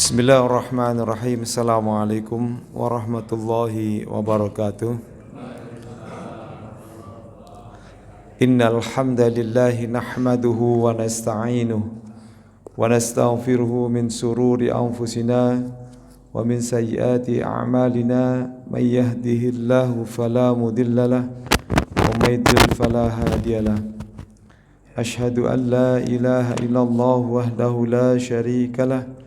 Bismillahirrahmanirrahim. Assalamualaikum warahmatullahi wabarakatuh. Innal hamdalillahi nahmaduhu wa nasta'inuhu wa nastaghfiruhu min sururi anfusina wa min sayyiati a'malina. May yahdihillahu fala mudhillalah wa may yudlil fala hadiyalah. Asyhadu an la ilaha illallah wahdahu la syarikalah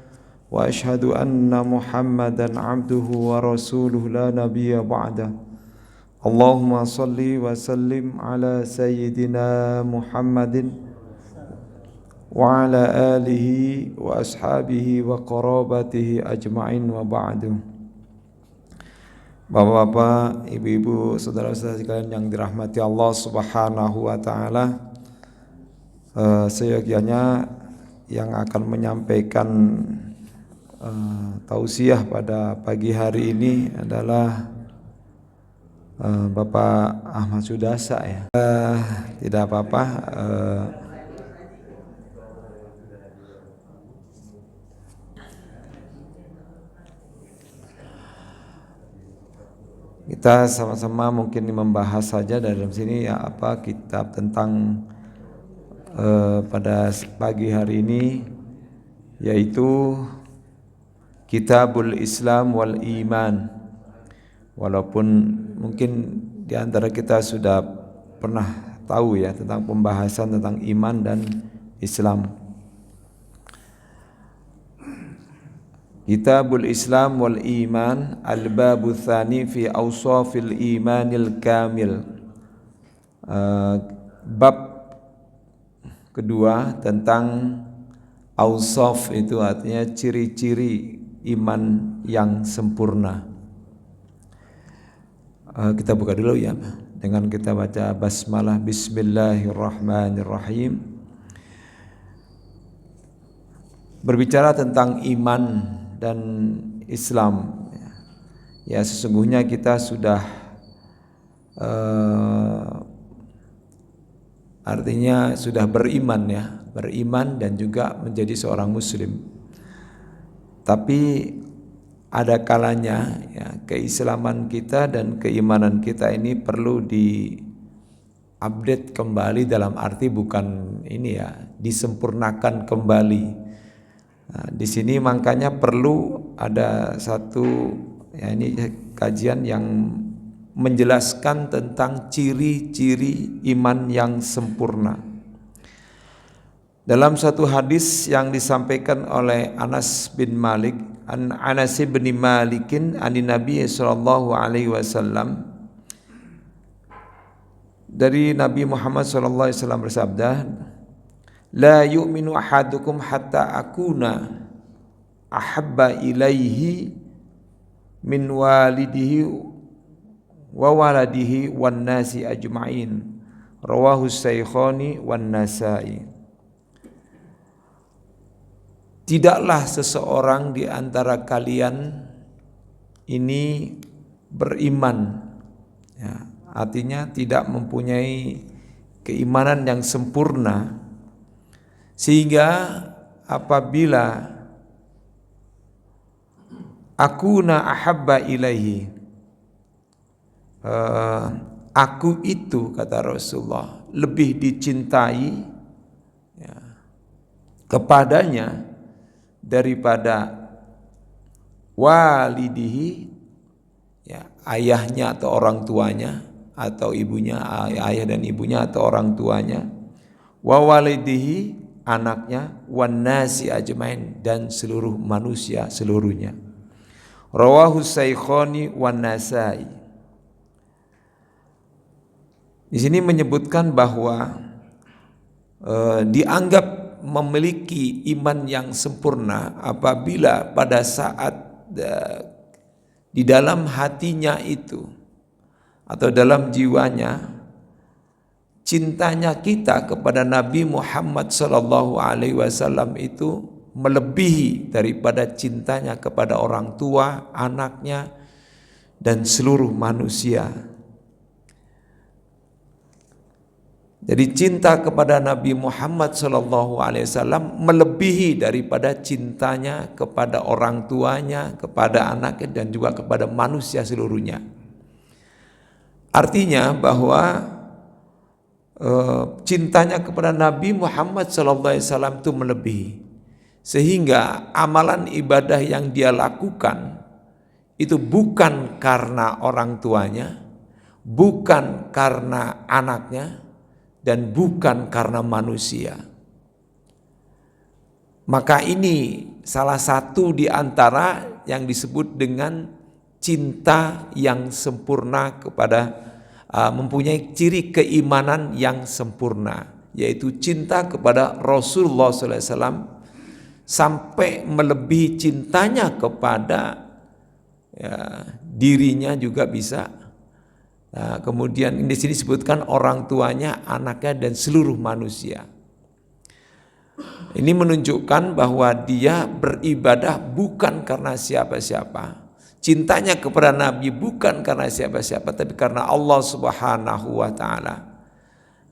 wa asyhadu anna Muhammadan abduhu wa rasuluhu la nabiyya ba'da. Allahumma salli wa sallim ala sayyidina Muhammadin wa ala alihi wa ashabihi wa qarabatihi ajma'in wa ba'du. Bapak-bapak, ibu-ibu, saudara-saudara sekalian yang dirahmati Allah Subhanahu wa taala, seyogyanya yang akan menyampaikan tausiah pada pagi hari ini adalah Bapak Ahmad Sudasa ya. Tidak apa-apa. Kita sama-sama mungkin membahas saja dalam sini ya apa kitab tentang pada pagi hari ini, yaitu Kitabul Islam wal Iman. Walaupun mungkin di antara kita sudah pernah tahu ya tentang pembahasan tentang iman dan Islam. Kitabul Islam wal Iman, al-babu tsani fi awsafil imanil kamil. Bab kedua tentang awsaf, itu artinya ciri-ciri iman yang sempurna. Kita buka dulu ya dengan kita baca basmalah. Bismillahirrahmanirrahim. Berbicara tentang iman dan Islam, ya sesungguhnya kita sudah artinya sudah beriman ya, beriman dan juga menjadi seorang muslim. Tapi ada kalanya ya, keislaman kita dan keimanan kita ini perlu di-update kembali, dalam arti bukan ini ya, disempurnakan kembali. Nah, di sini makanya perlu ada satu ya, ini kajian yang menjelaskan tentang ciri-ciri iman yang sempurna. Dalam satu hadis yang disampaikan oleh Anas bin Malik, Anas bin Malikin anin Nabi sallallahu alaihi wasallam, dari Nabi Muhammad sallallahu alaihi wasallam bersabda, la yu'minu ahadukum hatta akuna ahabba ilaihi min walidihi wa waladihi wan nasi ajma'in. Rawahu Syaikhaini wan Nasa'i. Tidaklah seseorang di antara kalian ini beriman ya, artinya tidak mempunyai keimanan yang sempurna, sehingga apabila akuna ahabba ilaihi, aku itu kata Rasulullah lebih dicintai ya, kepadanya daripada walidihi ya, ayahnya atau orang tuanya, atau ibunya, ayah dan ibunya atau orang tuanya, wa walidihi anaknya, wan nasi ajmain dan seluruh manusia seluruhnya. Rawahu Syaikhaini wan Nasa'i. Di sini menyebutkan bahwa dianggap memiliki iman yang sempurna apabila pada saat di dalam hatinya itu atau dalam jiwanya cintanya kita kepada Nabi Muhammad sallallahu alaihi wasallam itu melebihi daripada cintanya kepada orang tua, anaknya dan seluruh manusia. Jadi cinta kepada Nabi Muhammad SAW melebihi daripada cintanya kepada orang tuanya, kepada anaknya, dan juga kepada manusia seluruhnya. Artinya bahwa cintanya kepada Nabi Muhammad SAW itu melebihi, sehingga amalan ibadah yang dia lakukan itu bukan karena orang tuanya, bukan karena anaknya, dan bukan karena manusia. Maka ini salah satu di antara yang disebut dengan cinta yang sempurna kepada mempunyai ciri keimanan yang sempurna, yaitu cinta kepada Rasulullah SAW sampai melebihi cintanya kepada dirinya juga bisa. Nah, kemudian di sini disebutkan orang tuanya, anaknya, dan seluruh manusia. Ini menunjukkan bahwa dia beribadah bukan karena siapa-siapa. Cintanya kepada Nabi bukan karena siapa-siapa, tapi karena Allah Subhanahu wa Ta'ala.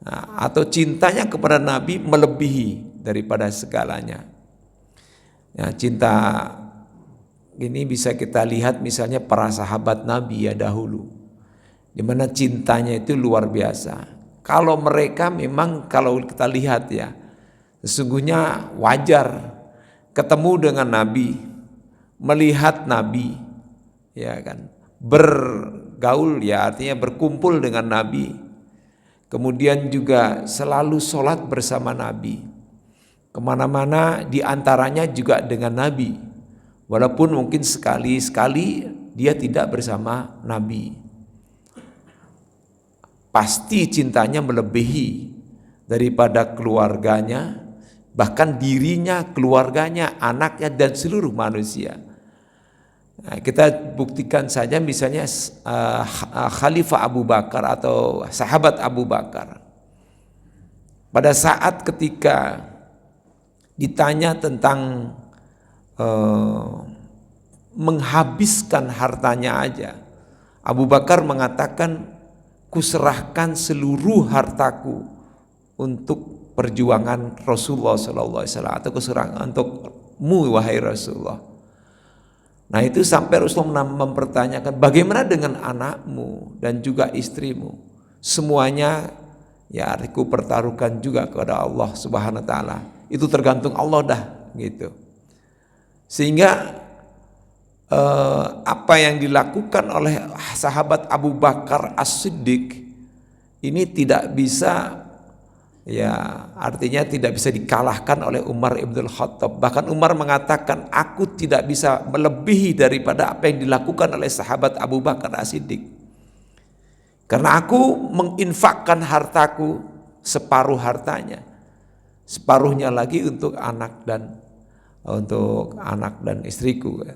Nah, atau cintanya kepada Nabi melebihi daripada segalanya. Ya, cinta ini bisa kita lihat misalnya para sahabat Nabi ya dahulu, di mana cintanya itu luar biasa. Kalau mereka memang kalau kita lihat ya, sesungguhnya wajar ketemu dengan Nabi, melihat Nabi, ya kan, bergaul ya artinya berkumpul dengan Nabi, kemudian juga selalu sholat bersama Nabi, kemana-mana diantaranya juga dengan Nabi, walaupun mungkin sekali-sekali dia tidak bersama Nabi. Pasti cintanya melebihi daripada keluarganya, bahkan dirinya, keluarganya, anaknya, dan seluruh manusia. Nah, kita buktikan saja misalnya Khalifah Abu Bakar atau sahabat Abu Bakar. Pada saat ketika ditanya tentang menghabiskan hartanya aja, Abu Bakar mengatakan, kuserahkan seluruh hartaku untuk perjuangan Rasulullah SAW, atau kuserahkan untukmu wahai Rasulullah. Nah itu sampai Rasulullah mempertanyakan, bagaimana dengan anakmu dan juga istrimu? Semuanya ya aku pertaruhkan juga kepada Allah Subhanahu Wa Taala. Itu tergantung Allah dah gitu. Sehingga apa yang dilakukan oleh sahabat Abu Bakar As-Siddiq ini tidak bisa, ya artinya tidak bisa dikalahkan oleh Umar Ibn Khattab. Bahkan Umar mengatakan, aku tidak bisa melebihi daripada apa yang dilakukan oleh sahabat Abu Bakar As-Siddiq, karena aku menginfakkan hartaku separuh hartanya, separuhnya lagi untuk anak dan istriku.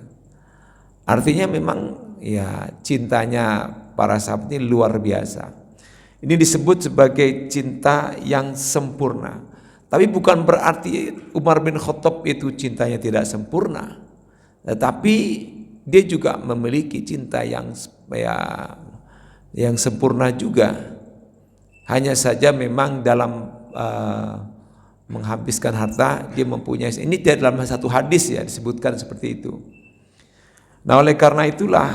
Artinya memang ya cintanya para sahabat ini luar biasa. Ini disebut sebagai cinta yang sempurna. Tapi bukan berarti Umar bin Khattab itu cintanya tidak sempurna. Tetapi dia juga memiliki cinta yang sempurna juga. Hanya saja memang dalam menghabiskan harta dia mempunyai, ini dalam satu hadis ya disebutkan seperti itu. Nah oleh karena itulah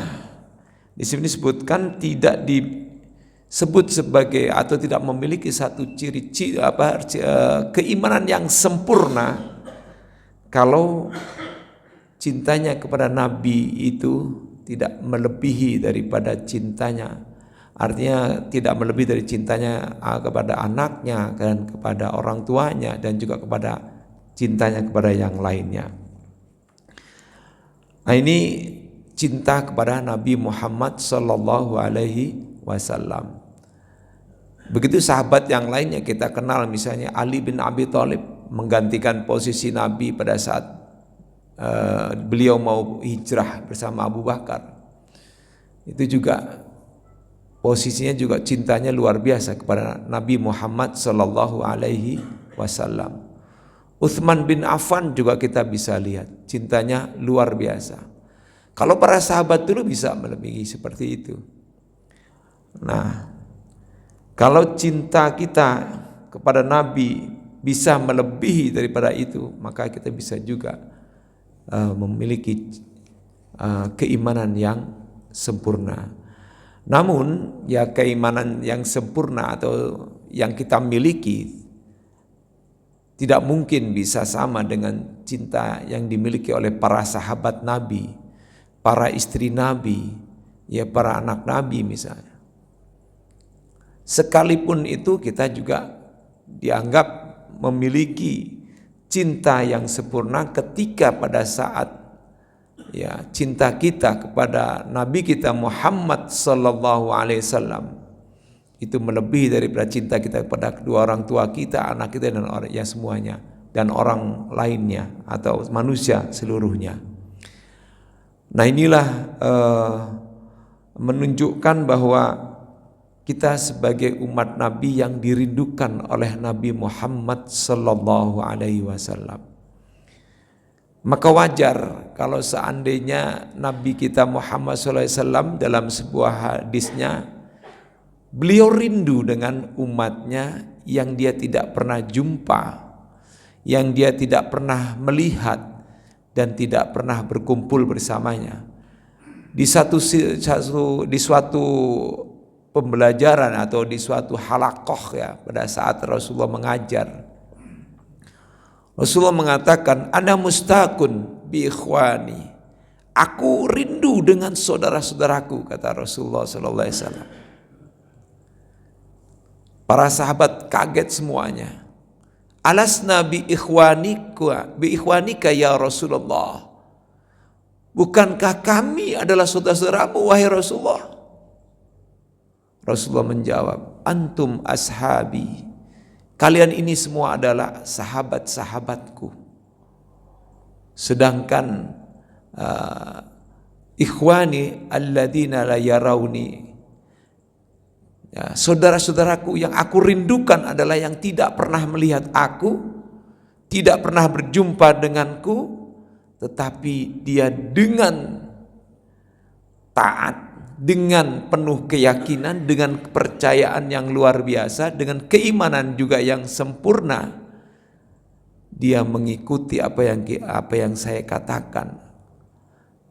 di sini disebutkan tidak disebut sebagai atau tidak memiliki satu ciri keimanan yang sempurna kalau cintanya kepada Nabi itu tidak melebihi daripada cintanya, artinya tidak melebihi dari cintanya kepada anaknya dan kepada orang tuanya dan juga kepada cintanya kepada yang lainnya. Nah ini cinta kepada Nabi Muhammad Sallallahu Alaihi Wasallam. Begitu sahabat yang lainnya kita kenal, misalnya Ali bin Abi Thalib menggantikan posisi Nabi pada saat beliau mau hijrah bersama Abu Bakar. Itu juga posisinya juga cintanya luar biasa kepada Nabi Muhammad Sallallahu Alaihi Wasallam. Utsman bin Affan juga kita bisa lihat cintanya luar biasa. Kalau para sahabat dulu bisa melebihi seperti itu. Nah, kalau cinta kita kepada Nabi bisa melebihi daripada itu, maka kita bisa juga memiliki keimanan yang sempurna. Namun ya keimanan yang sempurna atau yang kita miliki tidak mungkin bisa sama dengan cinta yang dimiliki oleh para sahabat Nabi, para istri Nabi, ya para anak Nabi misalnya. Sekalipun itu kita juga dianggap memiliki cinta yang sempurna ketika pada saat ya cinta kita kepada Nabi kita Muhammad sallallahu alaihi wasallam itu melebihi daripada cinta kita kepada kedua orang tua kita, anak kita dan orang ya semuanya dan orang lainnya atau manusia seluruhnya. Nah inilah menunjukkan bahwa kita sebagai umat Nabi yang dirindukan oleh Nabi Muhammad sallallahu alaihi wasallam. Maka wajar kalau seandainya Nabi kita Muhammad sallallahu alaihi wasallam dalam sebuah hadisnya beliau rindu dengan umatnya yang dia tidak pernah jumpa, yang dia tidak pernah melihat dan tidak pernah berkumpul bersamanya. Di suatu pembelajaran atau di suatu halakoh ya pada saat Rasulullah mengajar, Rasulullah mengatakan, "Ana mustaqun bi ikhwani." Aku rindu dengan saudara-saudaraku, kata Rasulullah sallallahu alaihi wasallam. Para sahabat kaget semuanya. Alasna bi ikhwanika ya Rasulullah. Bukankah kami adalah saudara-saudaramu wahai Rasulullah? Rasulullah menjawab, antum ashabi. Kalian ini semua adalah sahabat-sahabatku. Sedangkan ikhwani alladzina la yarawni, ya, saudara-saudaraku yang aku rindukan adalah yang tidak pernah melihat aku, tidak pernah berjumpa denganku, tetapi dia dengan taat, dengan penuh keyakinan, dengan kepercayaan yang luar biasa, dengan keimanan juga yang sempurna, dia mengikuti apa yang saya katakan.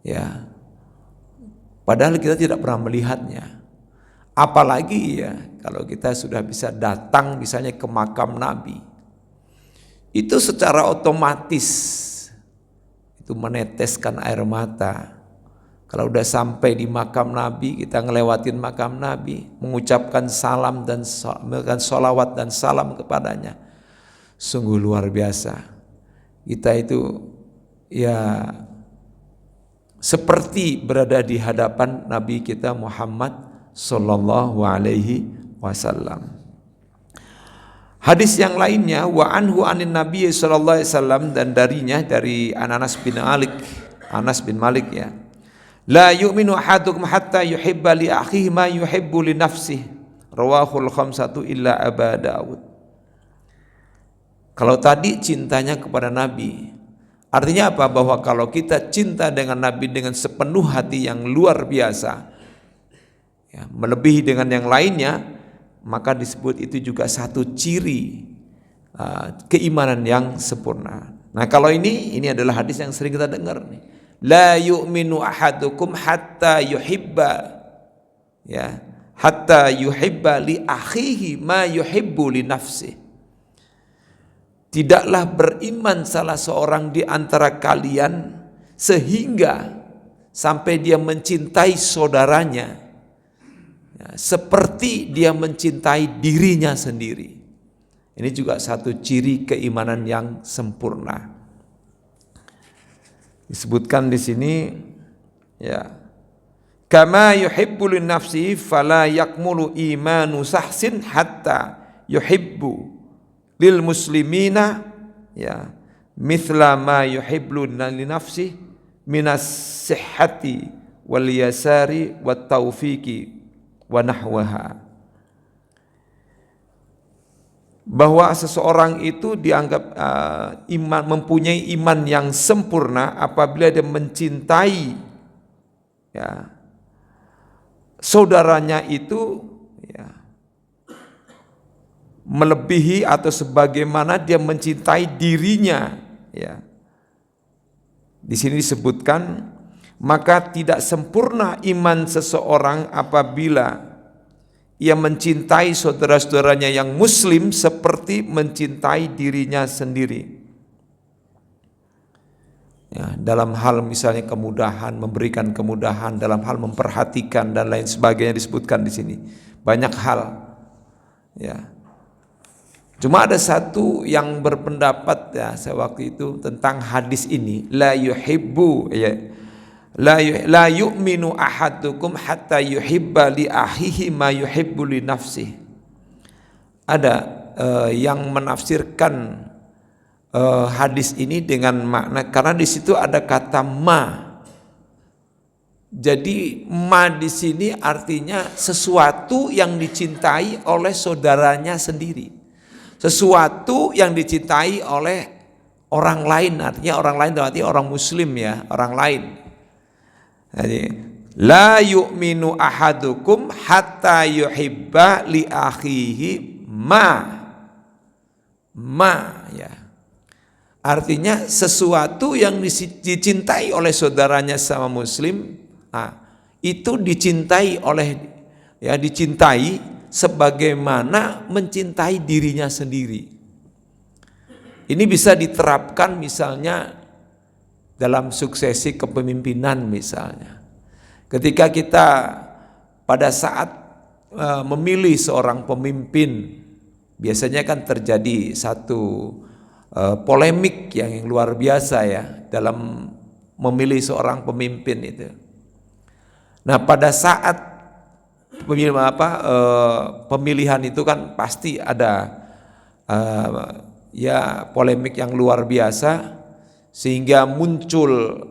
Ya, padahal kita tidak pernah melihatnya. Apalagi ya kalau kita sudah bisa datang misalnya ke makam Nabi, itu secara otomatis itu meneteskan air mata. Kalau udah sampai di makam Nabi, kita ngelewatin makam Nabi, mengucapkan salam dan sholawat dan salam kepadanya, sungguh luar biasa. Kita itu ya seperti berada di hadapan Nabi kita Muhammad sallallahu alaihi wasallam. Hadis yang lainnya, wa anhu anin Nabi sallallahu alaihi wasallam, dan darinya dari Anas bin Malik ya. La yu'minu ahadukum hatta yuhibba li akhihi ma yuhibbu li nafsihi. Rawahul khamsatu illa Aba Dawud. Kalau tadi cintanya kepada Nabi, artinya apa? Bahwa kalau kita cinta dengan Nabi dengan sepenuh hati yang luar biasa, ya, melebihi dengan yang lainnya, maka disebut itu juga satu ciri keimanan yang sempurna. Nah kalau ini adalah hadis yang sering kita dengar nih. La yu'minu ahadukum hatta yuhibba, ya, hatta yuhibba li akhihi ma yuhibbu li nafsihi. Tidaklah beriman salah seorang di antara kalian sehingga sampai dia mencintai saudaranya ya, seperti dia mencintai dirinya sendiri. Ini juga satu ciri keimanan yang sempurna. Disebutkan di sini ya, kama yuhibbu li nafsihi fala yakmulu imanu sahsin hatta yuhibbu lil muslimina ya mithla ma yuhibbu li nafsihi minas sihhati wal yasari wat taufiqi wa nahwaha. Bahwa seseorang itu dianggap mempunyai iman yang sempurna apabila dia mencintai ya, saudaranya itu ya, melebihi atau sebagaimana dia mencintai dirinya, ya. Di sini disebutkan, maka tidak sempurna iman seseorang apabila ia mencintai saudara-saudaranya yang muslim seperti mencintai dirinya sendiri. Ya, dalam hal misalnya kemudahan, memberikan kemudahan, dalam hal memperhatikan dan lain sebagainya disebutkan di sini. Banyak hal. Ya. Cuma ada satu yang berpendapat, ya, saya waktu itu tentang hadis ini, la yuhibbu, ya, la yu'minu ahadukum hatta yuhibba li akhihi ma yuhibbu li nafsihi. Ada yang menafsirkan hadis ini dengan makna, karena di situ ada kata ma. Jadi ma di sini artinya sesuatu yang dicintai oleh saudaranya sendiri. Sesuatu yang dicintai oleh orang lain, artinya orang lain berarti orang muslim, ya, orang lain. Jadi la yu'minu ahadukum hatta yuhibba li akhihi ma, ya. Artinya sesuatu yang dicintai oleh saudaranya sama muslim, itu dicintai oleh, ya, dicintai sebagaimana mencintai dirinya sendiri. Ini bisa diterapkan misalnya dalam suksesi kepemimpinan misalnya. Ketika kita pada saat memilih seorang pemimpin, biasanya kan terjadi satu polemik yang luar biasa, ya, dalam memilih seorang pemimpin itu. Nah, pada saat pemilihan itu kan pasti ada ya polemik yang luar biasa, sehingga muncul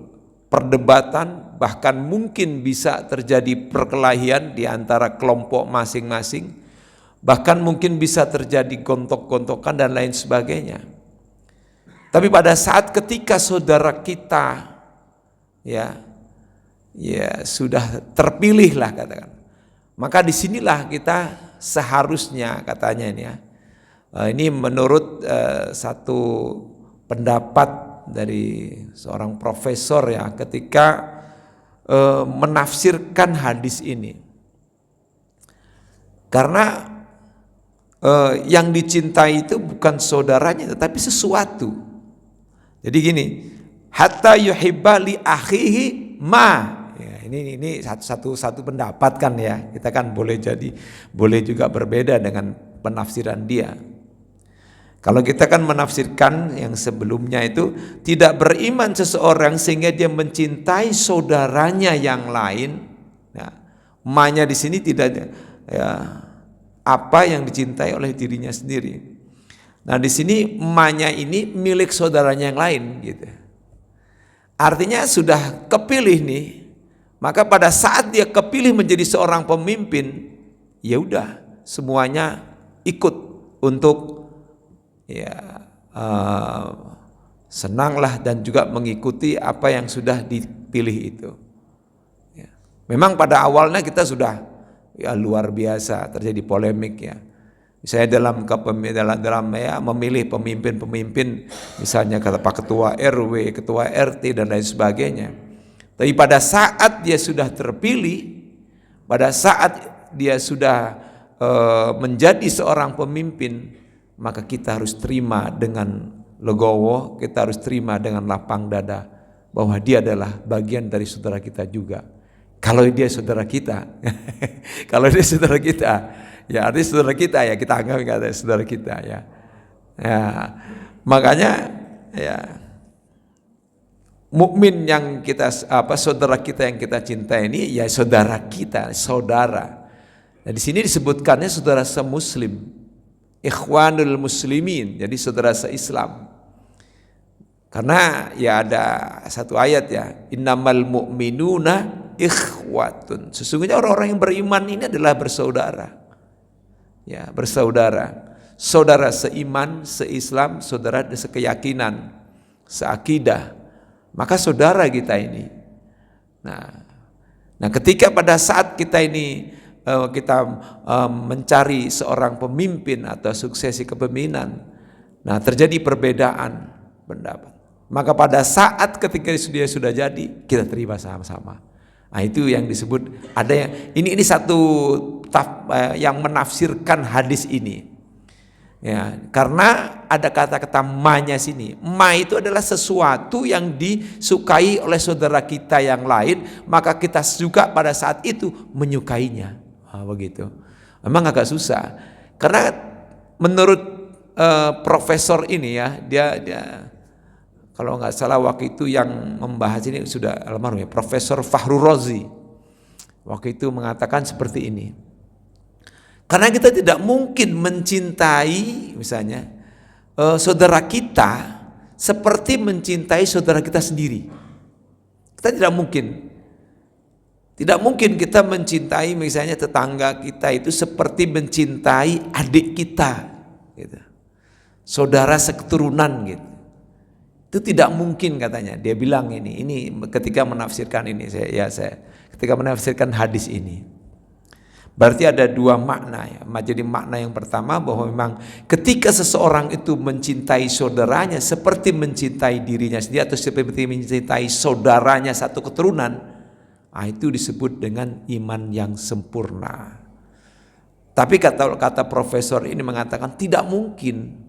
perdebatan, bahkan mungkin bisa terjadi perkelahian di antara kelompok masing-masing, bahkan mungkin bisa terjadi gontok-gontokan dan lain sebagainya. Tapi pada saat ketika saudara kita ya sudah terpilih lah katakan, maka disinilah kita seharusnya katanya ini, ya, ini menurut satu pendapat dari seorang profesor, ya, ketika menafsirkan hadis ini, karena yang dicintai itu bukan saudaranya tetapi sesuatu. Jadi gini, hatta yuhibba li akhihi ma. Ini satu pendapat kan, ya. Kita kan boleh juga berbeda dengan penafsiran dia. Kalau kita kan menafsirkan yang sebelumnya itu, tidak beriman seseorang sehingga dia mencintai saudaranya yang lain. Nah, ma-nya di sini tidak, ya, apa yang dicintai oleh dirinya sendiri. Nah, di sini ma-nya ini milik saudaranya yang lain, gitu. Artinya sudah kepilih nih. Maka pada saat dia kepilih menjadi seorang pemimpin, ya udah semuanya ikut untuk, ya, senanglah dan juga mengikuti apa yang sudah dipilih itu. Ya. Memang pada awalnya kita sudah, ya, luar biasa terjadi polemik, ya. Misalnya dalam memilih pemimpin, misalnya kata Pak Ketua RW, Ketua RT dan lain sebagainya. Tapi pada saat dia sudah terpilih, pada saat dia sudah menjadi seorang pemimpin, maka kita harus terima dengan legowo, kita harus terima dengan lapang dada bahwa dia adalah bagian dari saudara kita juga. Kalau dia saudara kita, kalau dia saudara kita, ya artinya saudara kita, ya kita anggap ada saudara kita, ya. Ya, makanya, ya, mukmin yang kita saudara kita yang kita cintai ini, ya saudara kita, saudara. Nah, di sini disebutkannya saudara semuslim, ikhwanul muslimin, jadi saudara seislam. Karena ya ada satu ayat, ya, innamal mu'minuna ikhwatun. Sesungguhnya orang-orang yang beriman ini adalah bersaudara. Ya, bersaudara. Saudara seiman, seislam, saudara sekeyakinan, seakidah. Maka saudara kita ini. Nah, ketika pada saat kita ini kita mencari seorang pemimpin atau suksesi kepemimpinan, nah terjadi perbedaan pendapat, maka pada saat ketika dia sudah jadi, kita terima sama-sama. Nah itu yang disebut, ada yang ini satu yang menafsirkan hadis ini. Ya, karena ada kata-kata ma-nya sini. Ma itu adalah sesuatu yang disukai oleh saudara kita yang lain, maka kita juga pada saat itu menyukainya. Begitu. Memang agak susah. Karena menurut profesor ini ya, dia kalau nggak salah waktu itu yang membahas ini sudah almarhum ya, Profesor Fahru Rozi. Waktu itu mengatakan seperti ini. Karena kita tidak mungkin mencintai misalnya saudara kita seperti mencintai saudara kita sendiri. Kita tidak mungkin. Tidak mungkin kita mencintai misalnya tetangga kita itu seperti mencintai adik kita, gitu. Saudara seketurunan gitu. Itu tidak mungkin katanya. Dia bilang ini ketika menafsirkan ini saya ketika menafsirkan hadis ini. Berarti ada dua makna ya. Jadi makna yang pertama bahwa memang ketika seseorang itu mencintai saudaranya seperti mencintai dirinya sendiri atau seperti mencintai saudaranya satu keturunan, itu disebut dengan iman yang sempurna. Tapi kata profesor ini mengatakan tidak mungkin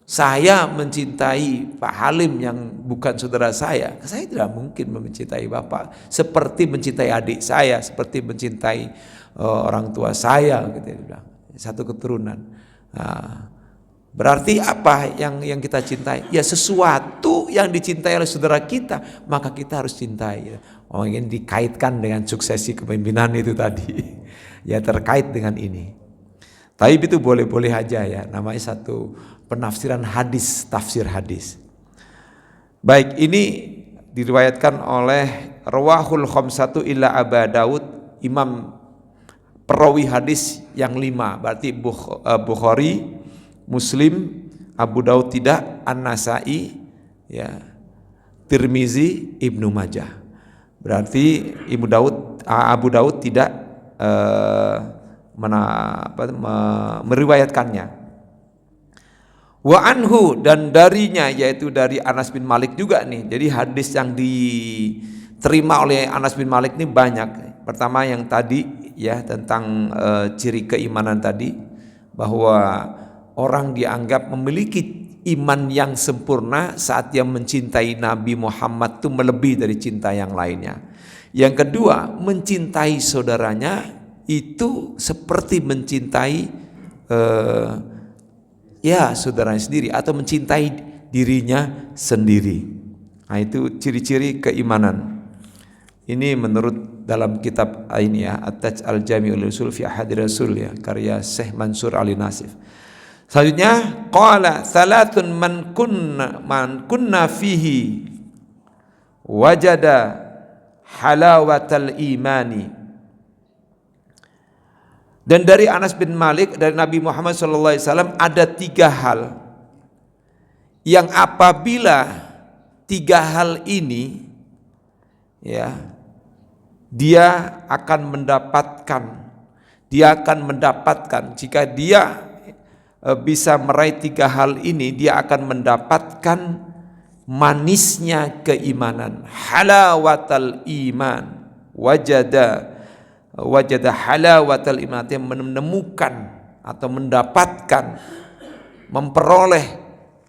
saya mencintai Pak Halim yang bukan saudara saya tidak mungkin mencintai Bapak seperti mencintai adik saya, seperti mencintai orang tua saya, gitu dia bilang, satu keturunan. Nah, berarti apa yang kita cintai? Ya sesuatu yang dicintai oleh saudara kita, maka kita harus cintai. Ini dikaitkan dengan suksesi kepemimpinan itu tadi. Ya terkait dengan ini. Tapi itu boleh-boleh aja ya, namanya satu penafsiran hadis, tafsir hadis. Baik, ini diriwayatkan oleh rawahul khamsatu illa Aba Daud, Imam perawi hadis yang 5, berarti Bukhari, Muslim, Abu Daud tidak, An-Nasai, ya, Tirmizi, Ibnu Majah. Berarti Abu Daud tidak meriwayatkannya. Wa anhu, dan darinya, yaitu dari Anas bin Malik juga nih. Jadi hadis yang diterima oleh Anas bin Malik ini banyak. Pertama yang tadi ya tentang ciri keimanan tadi, bahwa orang dianggap memiliki iman yang sempurna saat dia mencintai Nabi Muhammad itu melebihi dari cinta yang lainnya. Yang kedua, mencintai saudaranya itu seperti mencintai saudaranya sendiri atau mencintai dirinya sendiri. Nah itu ciri-ciri keimanan. Ini menurut dalam kitab ini ya, At-Taj al-Jami'ul Usul fi Ahadi Rasul ya, karya Syekh Mansur Ali Nasif. Selanjutnya qala salatun man kunna fihi wajada halawatal imani. Dan dari Anas bin Malik, dari Nabi Muhammad SAW, ada 3 hal yang apabila 3 hal ini ya, dia akan mendapatkan jika dia bisa meraih 3 hal ini, dia akan mendapatkan manisnya keimanan, halawatal iman, wajada halawatal iman, yang menemukan atau mendapatkan, memperoleh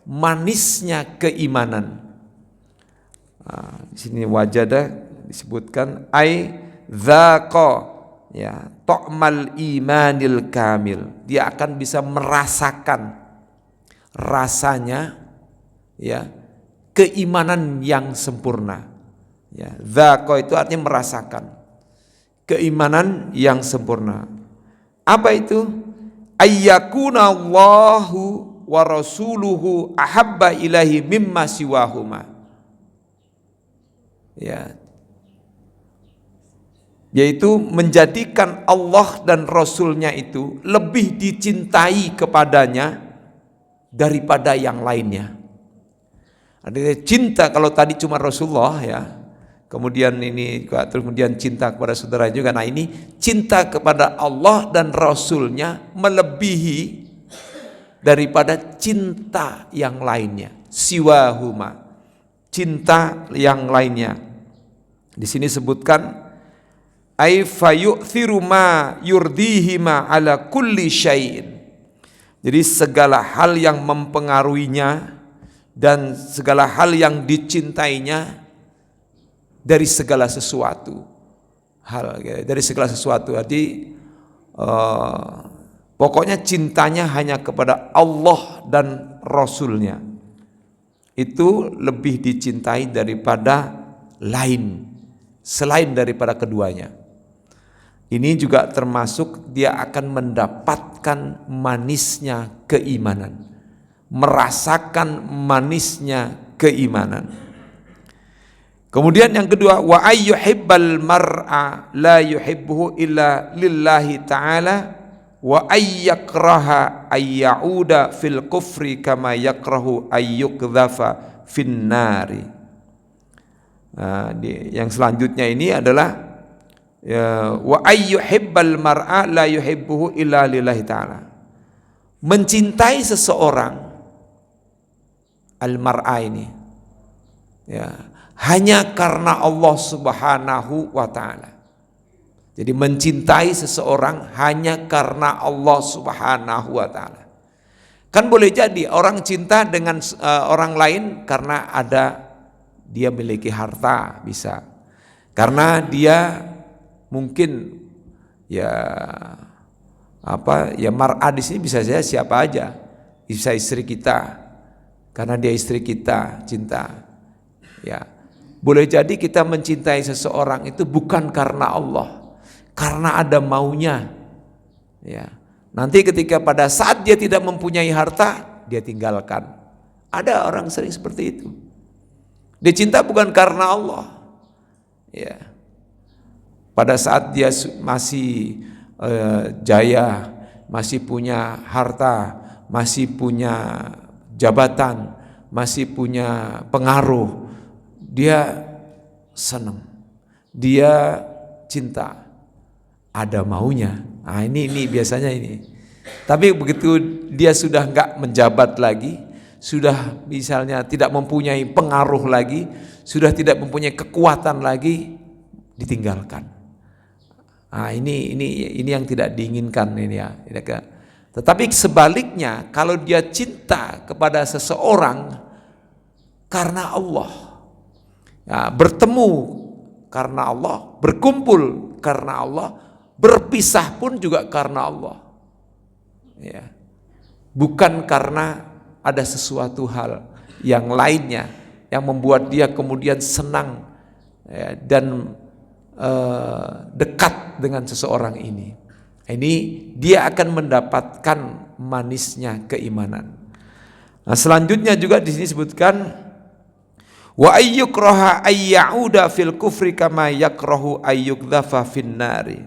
manisnya keimanan. Di sini wajada disebutkan dzaqa ya ta'mal imanil kamil, dia akan bisa merasakan rasanya ya keimanan yang sempurna. Ya, dzaqa itu artinya merasakan keimanan yang sempurna. Apa itu? Ayyakuna Allahu wa rasuluhu ahabba ilahi mimma siwahuma. Ya, yaitu menjadikan Allah dan Rasulnya itu lebih dicintai kepadanya daripada yang lainnya. Artinya cinta, kalau tadi cuma Rasulullah ya, kemudian ini juga, kemudian cinta kepada saudara juga. Nah ini cinta kepada Allah dan Rasulnya melebihi daripada cinta yang lainnya. Siwahuma, cinta yang lainnya. Di sini sebutkan ay fayu'thiru ma yurdihima ala kulli syai'in. Jadi segala hal yang mempengaruhinya dan segala hal yang dicintainya dari segala sesuatu. Dari segala sesuatu. Jadi pokoknya cintanya hanya kepada Allah dan Rasulnya. Itu lebih dicintai daripada lain, selain daripada keduanya. Ini juga termasuk dia akan mendapatkan manisnya keimanan, merasakan manisnya keimanan. Kemudian yang kedua, wa ayyuhibbal mar'a la yuhibbuhu illa lillahi ta'ala wa ayyakraha ayyauda fil kufri kama yakrahu ayyukdhafa fin nari. Nah, yang selanjutnya ini adalah wa ayyuhibbal mar'a la yuhibbuhu illa lillahi ta'ala. Mencintai seseorang, al-mar'a ini ya, hanya karena Allah Subhanahu wa ta'ala. Jadi mencintai seseorang hanya karena Allah Subhanahu wa ta'ala. Kan boleh jadi orang cinta dengan orang lain karena dia memiliki harta, bisa. Karena dia mungkin mar'a di sini bisa saja siapa aja, bisa istri kita, karena dia istri kita, cinta. Ya, boleh jadi kita mencintai seseorang itu bukan karena Allah, karena ada maunya. Ya, nanti ketika pada saat dia tidak mempunyai harta, dia tinggalkan. Ada orang sering seperti itu. Dia cinta bukan karena Allah. Ya. Pada saat dia masih jaya, masih punya harta, masih punya jabatan, masih punya pengaruh, dia senang, dia cinta, ada maunya. Nah ini biasanya ini. Tapi begitu dia sudah enggak menjabat lagi, sudah misalnya tidak mempunyai pengaruh lagi, sudah tidak mempunyai kekuatan lagi, ditinggalkan. Nah, ini yang tidak diinginkan ini ya. Tetapi sebaliknya, kalau dia cinta kepada seseorang karena Allah, ya, bertemu karena Allah, berkumpul karena Allah, berpisah pun juga karena Allah, ya, bukan karena ada sesuatu hal yang lainnya yang membuat dia kemudian senang, ya, dan dekat dengan seseorang ini. Ini dia akan mendapatkan manisnya keimanan. Nah, selanjutnya juga di sini disebutkan wa ayyukraha ayyauda fil kufri kama yakrahu ayyukdhafa fin nari.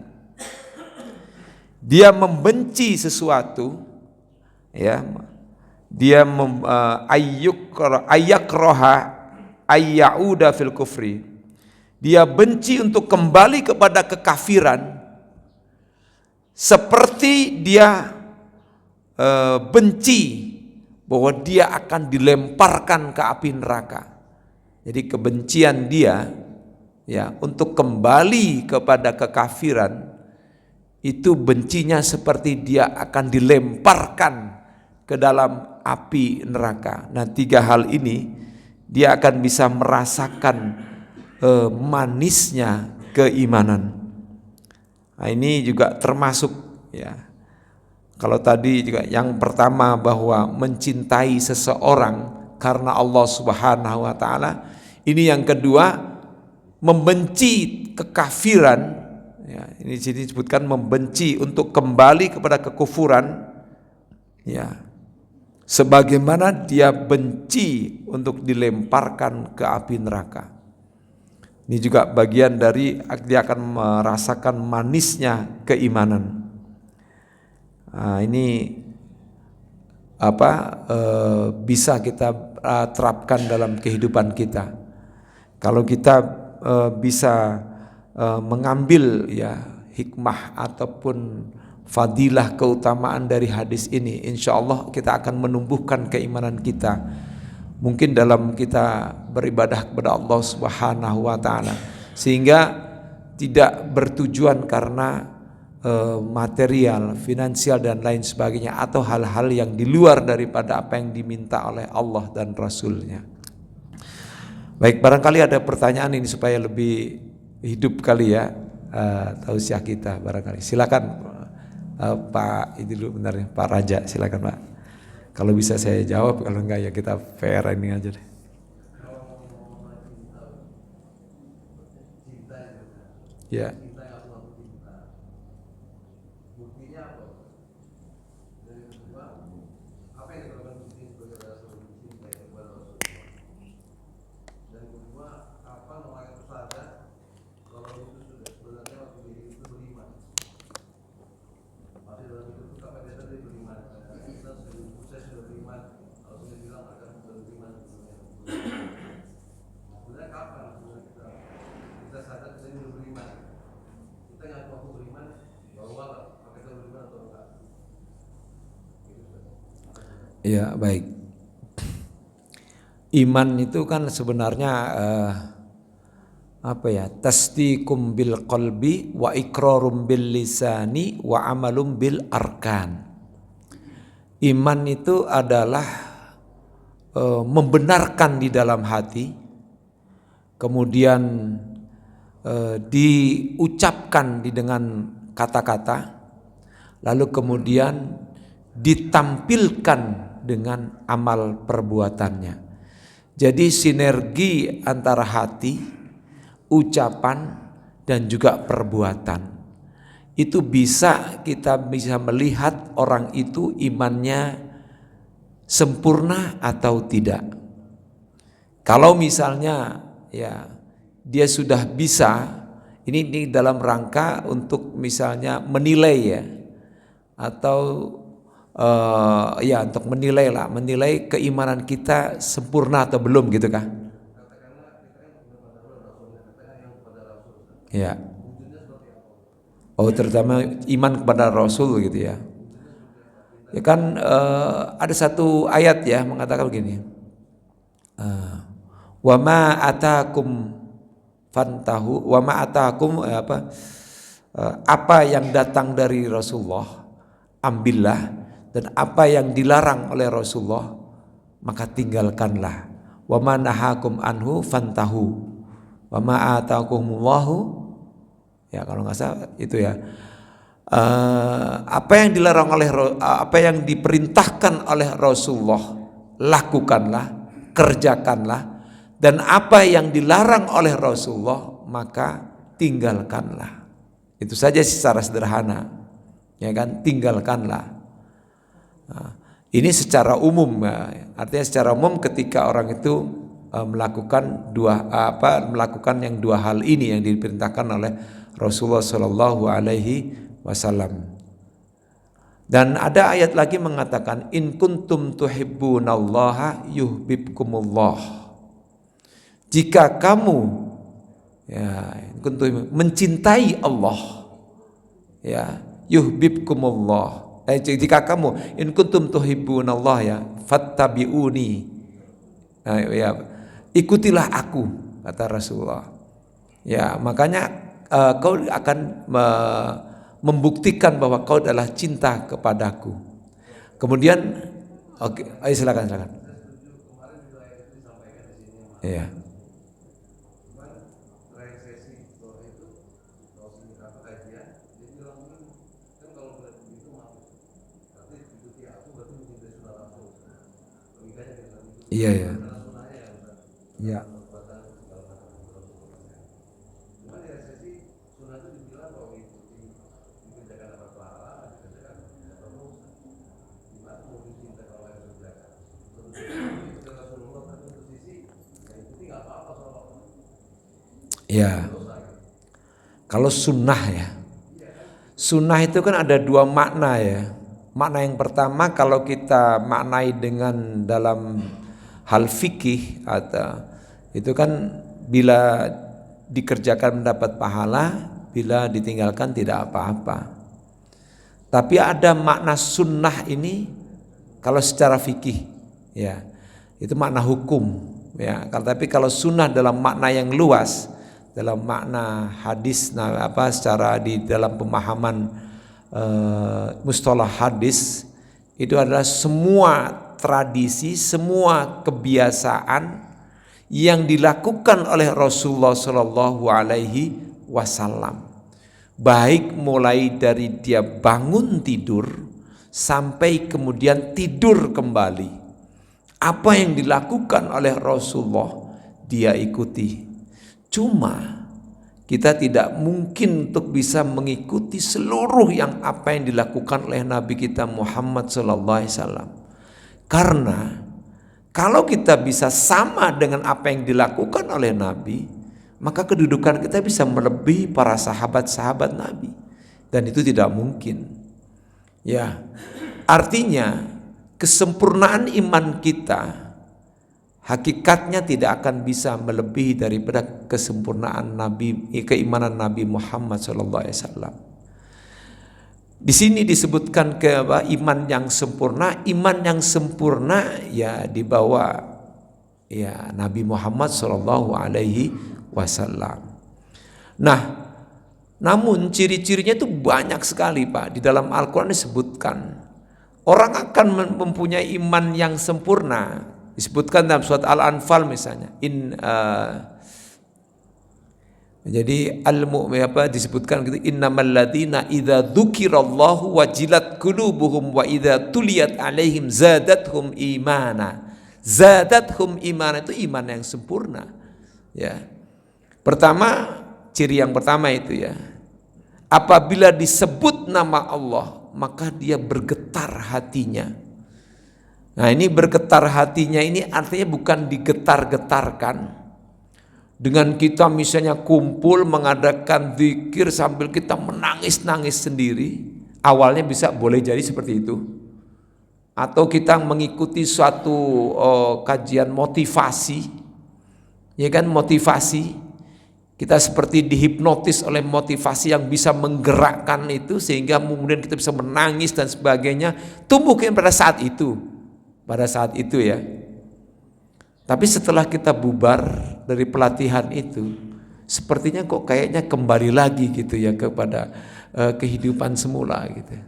Dia membenci sesuatu, ya. Dia ayyakraha ayyauda fil kufri. Dia benci untuk kembali kepada kekafiran, seperti dia benci bahwa dia akan dilemparkan ke api neraka. Jadi kebencian dia, ya, untuk kembali kepada kekafiran itu bencinya seperti dia akan dilemparkan ke dalam api neraka. Nah, 3 hal ini dia akan bisa merasakan manisnya keimanan. Nah, ini juga termasuk, ya. Kalau tadi juga yang pertama bahwa mencintai seseorang karena Allah Subhanahu wa taala, ini yang kedua membenci kekafiran, ya. Ini disebutkan membenci untuk kembali kepada kekufuran, ya. Sebagaimana dia benci untuk dilemparkan ke api neraka. Ini juga bagian dari dia akan merasakan manisnya keimanan. Nah, ini bisa kita terapkan dalam kehidupan kita. Kalau kita bisa mengambil ya hikmah ataupun fadilah keutamaan dari hadis ini, insya Allah kita akan menumbuhkan keimanan kita. Mungkin dalam kita beribadah kepada Allah Subhanahu wa taala, sehingga tidak bertujuan karena material, finansial dan lain sebagainya, atau hal-hal yang di luar daripada apa yang diminta oleh Allah dan Rasulnya. Baik, barangkali ada pertanyaan ini supaya lebih hidup kali ya tausiah kita barangkali. Silakan Pak, ini dulu bentar ya, Pak Raja, silakan Pak. Kalau bisa saya jawab, kalau enggak ya kita fair ini aja deh. Ya. Ya, baik. Iman itu kan sebenarnya tasdiqum bil qalbi wa iqrarum bil lisani wa amalum bil arkan. Iman itu adalah membenarkan di dalam hati, kemudian diucapkan dengan kata-kata, lalu kemudian ditampilkan dengan amal perbuatannya. Jadi sinergi antara hati, ucapan dan juga perbuatan. Itu kita bisa melihat orang itu imannya sempurna atau tidak. Kalau misalnya ya dia sudah bisa, ini dalam rangka untuk misalnya menilai ya, atau untuk menilai keimanan kita sempurna atau belum gitu kan? Ya. Oh, terutama iman kepada Rasul gitu ya. Ya kan ada satu ayat ya mengatakan begini. Wa ma atakum fantahu wa ma atakum apa yang datang dari Rasulullah ambillah, dan apa yang dilarang oleh Rasulullah maka tinggalkanlah. Wa ma nahakum anhu fantahu wa ma atakumullahu, ya kalau nggak salah itu ya, apa yang dilarang apa yang diperintahkan oleh Rasulullah lakukanlah, kerjakanlah, dan apa yang dilarang oleh Rasulullah maka tinggalkanlah. Itu saja secara sederhana, ya kan, tinggalkanlah. Nah, ini secara umum ya. Artinya secara umum ketika orang itu melakukan yang dua hal ini yang diperintahkan oleh Rasulullah Shallallahu Alaihi Wasallam. Dan ada ayat lagi mengatakan in kuntum tuhibbunallaha yuhibbukumullah. Jika kamu mencintai Allah, ya, yuhibbukumullah. Jika kamu in kuntum tuhibbunallah ya fattabi'uni. Ya, ikutilah aku, kata Rasulullah. Ya, makanya kau akan membuktikan bahwa kau adalah cinta kepadaku. Kemudian ayo silakan. Iya. Iya ya. Ya. Ya. Kalau sunnah ya. Sunnah itu kan ada dua makna ya. Makna yang pertama kalau kita maknai dengan dalam hal fikih atau itu kan bila dikerjakan mendapat pahala, bila ditinggalkan tidak apa-apa. Tapi ada makna sunnah ini kalau secara fikih, ya itu makna hukum, ya. Tapi kalau sunnah dalam makna yang luas, dalam makna hadis, secara di dalam pemahaman mustalah hadis, itu adalah semua tradisi, semua kebiasaan yang dilakukan oleh Rasulullah Shallallahu Alaihi Wasallam, baik mulai dari dia bangun tidur sampai kemudian tidur kembali, apa yang dilakukan oleh Rasulullah dia ikuti. Cuma kita tidak mungkin untuk bisa mengikuti seluruh apa yang dilakukan oleh Nabi kita Muhammad Sallallahu Alaihi Wasallam, karena kalau kita bisa sama dengan apa yang dilakukan oleh Nabi, maka kedudukan kita bisa melebihi para sahabat-sahabat Nabi, dan itu tidak mungkin. Ya, artinya kesempurnaan iman kita hakikatnya tidak akan bisa melebihi daripada kesempurnaan keimanan Nabi Muhammad SAW. Di sini disebutkan iman yang sempurna. Iman yang sempurna ya di bawah ya Nabi Muhammad SAW. Nah, namun ciri-cirinya itu banyak sekali, Pak. Di dalam Al-Quran disebutkan orang akan mempunyai iman yang sempurna. Disebutkan dalam surat Al-Anfal misalnya. Jadi disebutkan gitu, innamal ladzina idza dzukirallahu wajilat qulubuhum wa idza tuliyat alaihim zadathum imana. Zadathum imana itu iman yang sempurna. Ya. Pertama, ciri yang pertama itu ya. Apabila disebut nama Allah, maka dia bergetar hatinya. Nah, ini bergetar hatinya ini artinya bukan digetar-getarkan. Dengan kita misalnya kumpul mengadakan zikir sambil kita menangis-nangis sendiri, awalnya boleh jadi seperti itu. Atau kita mengikuti suatu kajian motivasi, ya kan, motivasi. Kita seperti dihipnotis oleh motivasi yang bisa menggerakkan itu sehingga kemudian kita bisa menangis dan sebagainya. Tumbuh pada saat itu, ya. Tapi setelah kita bubar dari pelatihan itu, sepertinya kok kayaknya kembali lagi gitu ya kepada kehidupan semula gitu.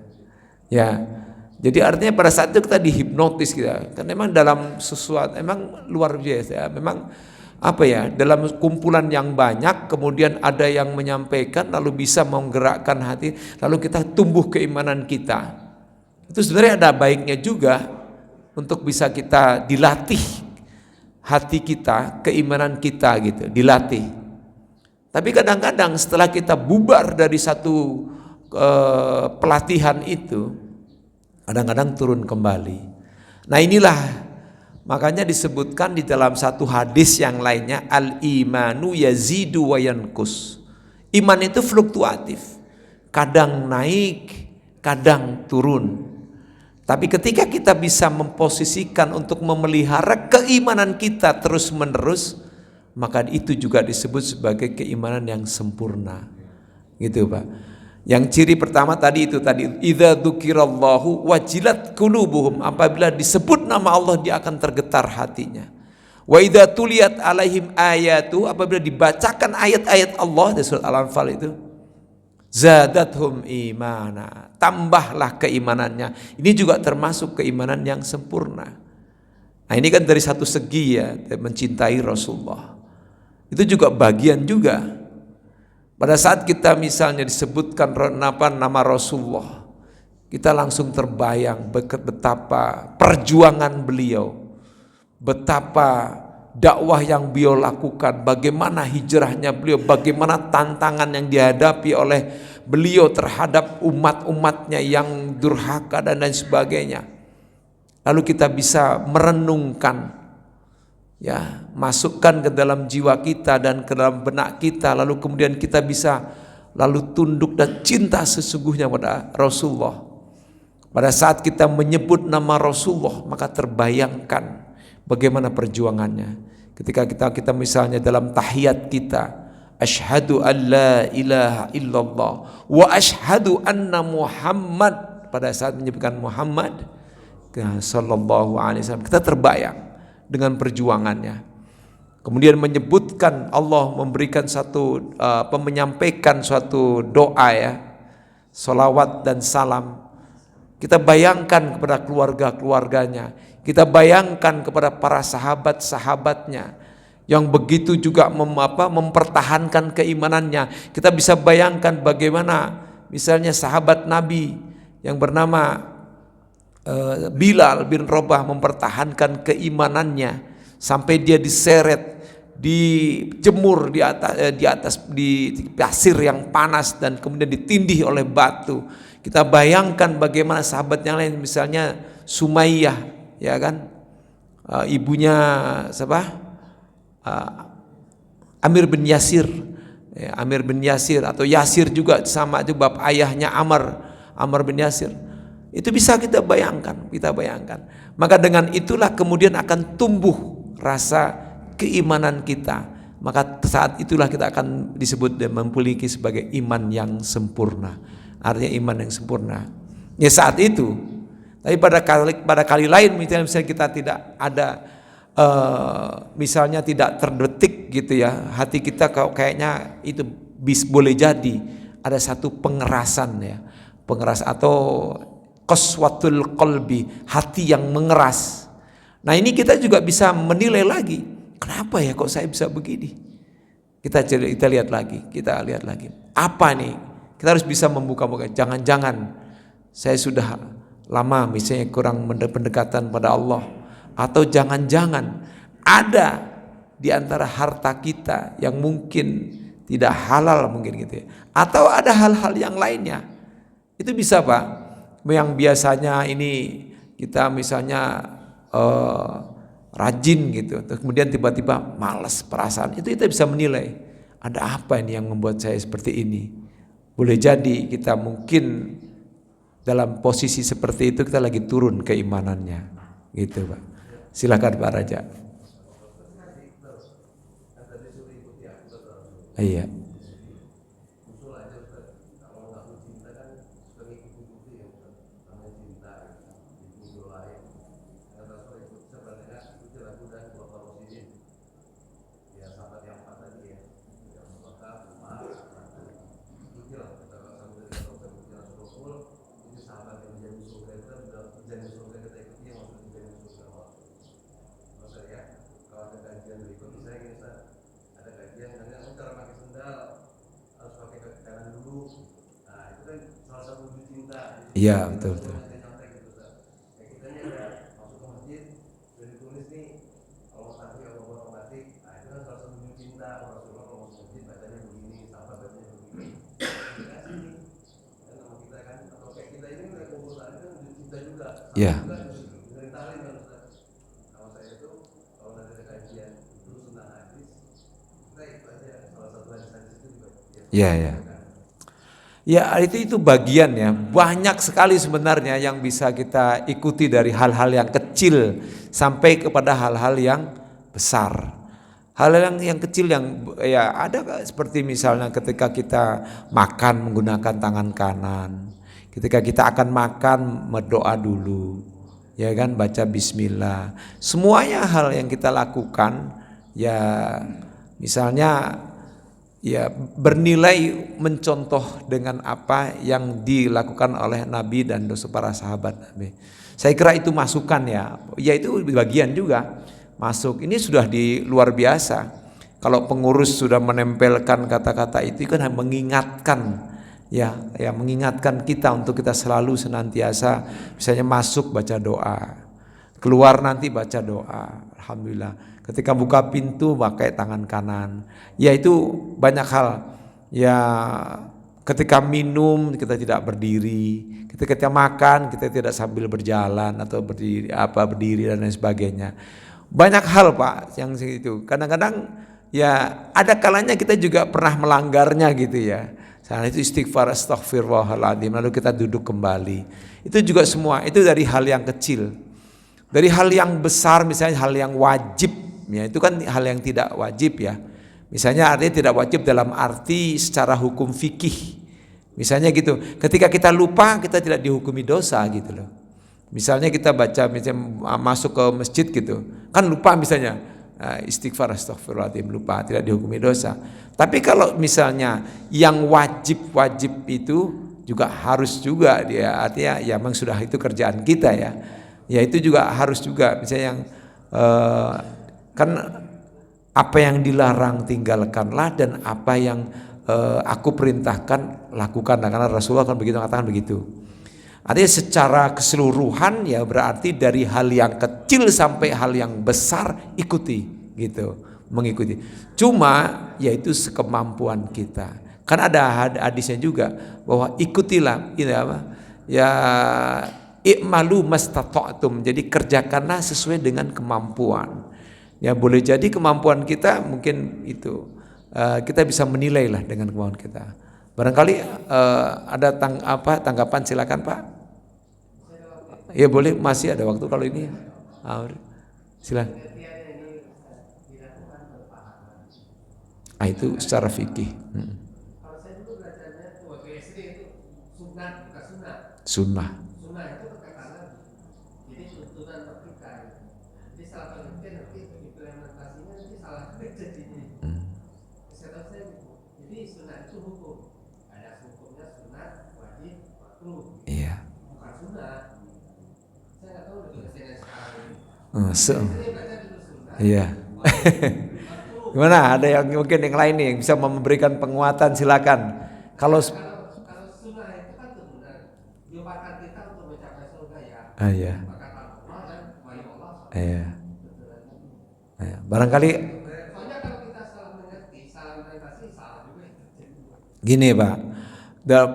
Ya, jadi artinya pada saat itu kita dihipnotis kita. Kan memang dalam sesuatu, memang luar biasa. Memang dalam kumpulan yang banyak, kemudian ada yang menyampaikan, lalu bisa menggerakkan hati, lalu kita tumbuh keimanan kita. Itu sebenarnya ada baiknya juga untuk bisa kita dilatih. Hati kita, keimanan kita gitu, dilatih. Tapi kadang-kadang setelah kita bubar dari satu pelatihan itu, kadang-kadang turun kembali. Nah, inilah makanya disebutkan di dalam satu hadis yang lainnya, al-imanu yazidu wa yanqus. Iman itu fluktuatif, kadang naik, kadang turun. Tapi ketika kita bisa memposisikan untuk memelihara keimanan kita terus menerus, maka itu juga disebut sebagai keimanan yang sempurna. Gitu, Pak. Yang ciri pertama tadi idza dzukirallahu wajilat qulubuhum, apabila disebut nama Allah dia akan tergetar hatinya. Wa idza tuliyat alaihim ayatu, apabila dibacakan ayat-ayat Allah di surat Al-Anfal itu, zadathum imana, tambahlah keimanannya. Ini juga termasuk keimanan yang sempurna. Nah, ini kan dari satu segi ya, mencintai Rasulullah. Itu juga bagian juga. Pada saat kita misalnya disebutkan nama Rasulullah, kita langsung terbayang betapa perjuangan beliau, betapa dakwah yang beliau lakukan, bagaimana hijrahnya beliau, bagaimana tantangan yang dihadapi oleh beliau terhadap umat-umatnya yang durhaka dan lain sebagainya. Lalu kita bisa merenungkan, ya, masukkan ke dalam jiwa kita dan ke dalam benak kita, lalu kemudian kita bisa tunduk dan cinta sesungguhnya pada Rasulullah. Pada saat kita menyebut nama Rasulullah, maka terbayangkan bagaimana perjuangannya. Ketika kita misalnya dalam tahiyat kita, Asyhadu an la ilaha illallah wa asyhadu anna Muhammad, pada saat menyebutkan Muhammad sallallahu alaihi wasallam, kita terbayang dengan perjuangannya. Kemudian menyebutkan Allah memberikan satu menyampaikan suatu doa ya, salawat dan salam. Kita bayangkan kepada keluarga-keluarganya, kita bayangkan kepada para sahabat-sahabatnya yang begitu juga mempertahankan keimanannya. Kita bisa bayangkan bagaimana misalnya sahabat Nabi yang bernama Bilal bin Rabah mempertahankan keimanannya sampai dia diseret, dijemur di atas di pasir yang panas dan kemudian ditindih oleh batu. Kita bayangkan bagaimana sahabat yang lain, misalnya Sumayyah, ya kan, ibunya siapa? Amir bin Yasir, Amir bin Yasir atau Yasir juga sama juga bab ayahnya Amr bin Yasir. Itu bisa kita bayangkan. Maka dengan itulah kemudian akan tumbuh rasa keimanan kita. Maka saat itulah kita akan disebut dan memiliki sebagai iman yang sempurna. Artinya iman yang sempurna. Ya saat itu. Tapi pada kali lain misalnya kita tidak ada misalnya tidak terdetik gitu ya, hati kita kayaknya itu boleh jadi ada satu pengerasan ya, pengeras atau qaswatul qalbi, hati yang mengeras. Nah ini kita juga bisa menilai lagi, kenapa ya kok saya bisa begini? Kita lihat lagi, apa nih? Kita harus bisa membuka-buka. Jangan-jangan saya sudah lama misalnya kurang pendekatan pada Allah, atau jangan-jangan ada di antara harta kita yang mungkin tidak halal mungkin gitu ya, atau ada hal-hal yang lainnya. Itu bisa Pak. Yang biasanya ini kita misalnya rajin gitu, terus kemudian tiba-tiba malas perasaan, itu kita bisa menilai ada apa ini yang membuat saya seperti ini. Boleh jadi kita mungkin dalam posisi seperti itu kita lagi turun keimanannya gitu Pak. Silakan Pak Raja. Iya. Iya betul. Ya. Ya. Ya itu bagian ya, banyak sekali sebenarnya yang bisa kita ikuti dari hal-hal yang kecil sampai kepada hal-hal yang besar. Hal-hal yang kecil yang ya ada seperti misalnya ketika kita makan menggunakan tangan kanan, ketika kita akan makan berdoa dulu, ya kan, baca bismillah. Semuanya hal yang kita lakukan ya misalnya ya bernilai mencontoh dengan apa yang dilakukan oleh Nabi dan para sahabat Nabi. Saya kira itu masukan ya itu bagian juga masuk. Ini sudah di luar biasa. Kalau pengurus sudah menempelkan kata-kata itu kan mengingatkan ya mengingatkan kita untuk kita selalu senantiasa misalnya masuk baca doa, keluar nanti baca doa. Alhamdulillah. Ketika buka pintu pakai tangan kanan. Ya itu banyak hal. Ya ketika minum kita tidak berdiri. Ketika kita makan kita tidak sambil berjalan atau berdiri dan lain sebagainya. Banyak hal Pak yang itu. Kadang-kadang ya ada kalanya kita juga pernah melanggarnya gitu ya. Saat itu istighfar astaghfirullahaladzim, lalu kita duduk kembali. Itu juga semua itu dari hal yang kecil. Dari hal yang besar misalnya hal yang wajib. Ya, itu kan hal yang tidak wajib ya. Misalnya artinya tidak wajib dalam arti secara hukum fikih. Misalnya gitu, ketika kita lupa kita tidak dihukumi dosa gitu loh. Misalnya kita baca, misalnya masuk ke masjid gitu, kan lupa misalnya, istighfar astagfirullahaladzim, lupa, tidak dihukumi dosa. Tapi kalau misalnya yang wajib itu juga harus juga dia, artinya ya memang sudah itu kerjaan kita ya. Ya itu juga harus juga, misalnya yang kan apa yang dilarang tinggalkanlah dan apa yang aku perintahkan lakukanlah, karena Rasulullah kan begitu mengatakan begitu. Artinya secara keseluruhan ya berarti dari hal yang kecil sampai hal yang besar ikuti gitu, mengikuti. Cuma yaitu sekemampuan kita. Kan ada hadisnya juga bahwa ikutilah ini apa? Ya i'malu mastata'tum. Jadi kerjakanlah sesuai dengan kemampuan. Ya boleh jadi kemampuan kita mungkin itu kita bisa menilai lah dengan kemampuan kita. Barangkali ada tanggapan, silakan Pak. Ya boleh, masih ada waktu kalau ini. Silakan. Itu secara fikih. Kalau saya dulu belajarnya waktu SD itu sunnah bukan sunnah. Sunnah. Sunnah itu perkataan. Jadi tuntunan untuk kita. Jadi salah pengertian nanti implementasinya nanti salah jadinya. Saya tahu saya gitu. Jadi sunnah itu hukum. Ada hukumnya sunnah, wajib, makruh. Iya. Bukan sunnah. Saya nggak tahu lebih kesini sekarang ini. Saya baca dulu sunnah. Iya. Gimana? Ada yang mungkin yang lain nih yang bisa memberikan penguatan, silakan. Kalau sunnah itu kan turunan, diupakan kita untuk mencapai surga ya. Iya. Allah dan wali Allah. Iya. Barangkali Soalnya kalau kita salah mengerti, salah interpretasi, salah juga. gini Pak,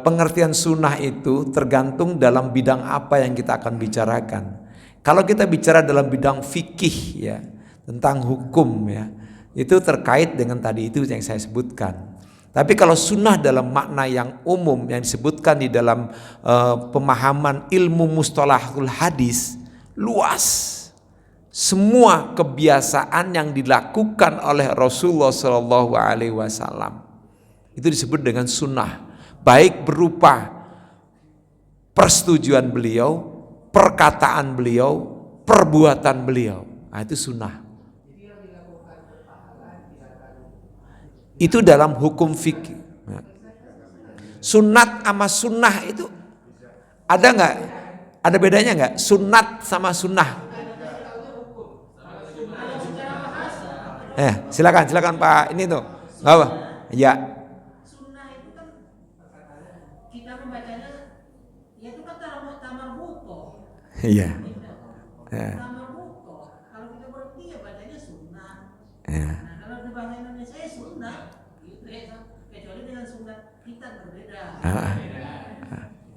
pengertian sunnah itu tergantung dalam bidang apa yang kita akan bicarakan. Kalau kita bicara dalam bidang fikih ya, tentang hukum ya, itu terkait dengan tadi itu yang saya sebutkan. Tapi kalau sunnah dalam makna yang umum yang disebutkan di dalam pemahaman ilmu mustalahul hadis, luas. Semua kebiasaan yang dilakukan oleh Rasulullah SAW itu disebut dengan sunnah, baik berupa persetujuan beliau, perkataan beliau, perbuatan beliau. Nah, itu sunnah. Itu dalam hukum fikih. Sunat sama sunnah itu ada nggak? Ada bedanya nggak? Sunat sama sunnah. Silakan Pak. Ini tuh, nggak apa? Ya. Sunnah itu kan kita membacanya, ya itu kan tamar buko. Iya. Tamar buko. Kalau kita berarti ya bacanya sunnah. Ya. Nah kalau di bahasa Indonesia ya sunnah, gitu ya. Kecuali dengan sunnah kita berbeda.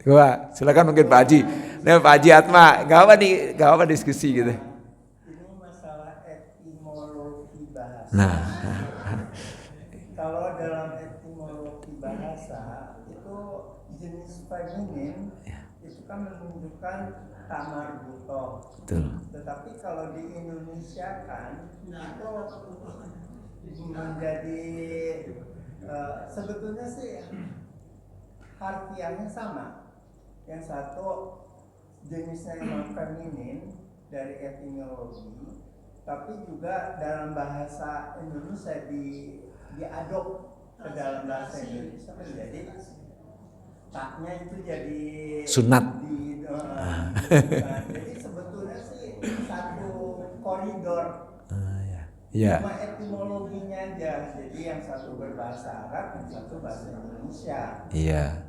Coba, silakan mungkin Pak Haji. Nah, Pak Haji Atma, nggak apa diskusi gitu. Ini masalah etimologi bahasa. Nah. Kalau dalam etimologi bahasa itu jenis feminin itu kan menunjukkan tamar buto. Betul. Tetapi kalau di Indonesia kan itu menjadi sebetulnya sih harfiahnya sama. Yang satu jenisnya memang feminin dari etimologi, tapi juga dalam bahasa Indonesia diadop ke dalam bahasa Indonesia menjadi taknya itu jadi Sunat. Jadi sebetulnya sih satu koridor. Ya. Cuma etimologinya aja. Jadi yang satu berbahasa Arab, yang satu bahasa Indonesia. Iya.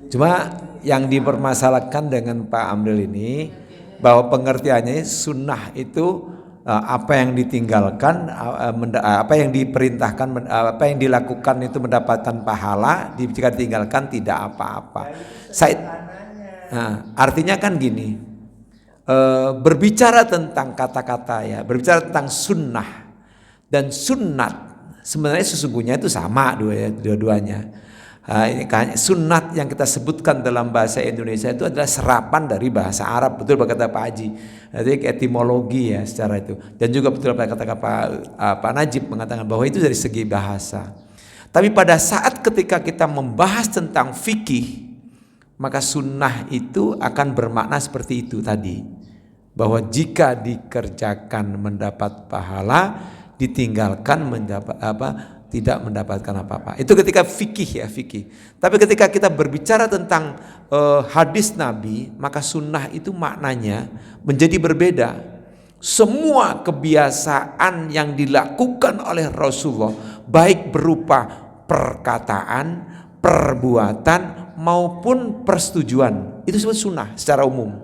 Cuma yang dipermasalahkan dengan Pak Amril ini bahwa pengertiannya sunnah itu apa yang ditinggalkan, apa yang diperintahkan, apa yang dilakukan itu mendapatkan pahala, jika ditinggalkan tidak apa-apa. Artinya kan gini, berbicara tentang kata-kata ya, berbicara tentang sunnah dan sunnat sebenarnya sesungguhnya itu sama dua-duanya. Ini kan sunnat yang kita sebutkan dalam bahasa Indonesia itu adalah serapan dari bahasa Arab, betul kata Pak Haji. Jadi etimologi ya secara itu. Dan juga betul apa kata Pak Najib mengatakan bahwa itu dari segi bahasa. Tapi pada saat ketika kita membahas tentang fikih, maka sunnah itu akan bermakna seperti itu tadi. Bahwa jika dikerjakan mendapat pahala, ditinggalkan tidak mendapatkan apa-apa. Itu ketika fikih ya, fikih. Tapi ketika kita berbicara tentang hadis Nabi, maka sunnah itu maknanya menjadi berbeda. Semua kebiasaan yang dilakukan oleh Rasulullah, baik berupa perkataan, perbuatan maupun persetujuan, itu disebut sunnah secara umum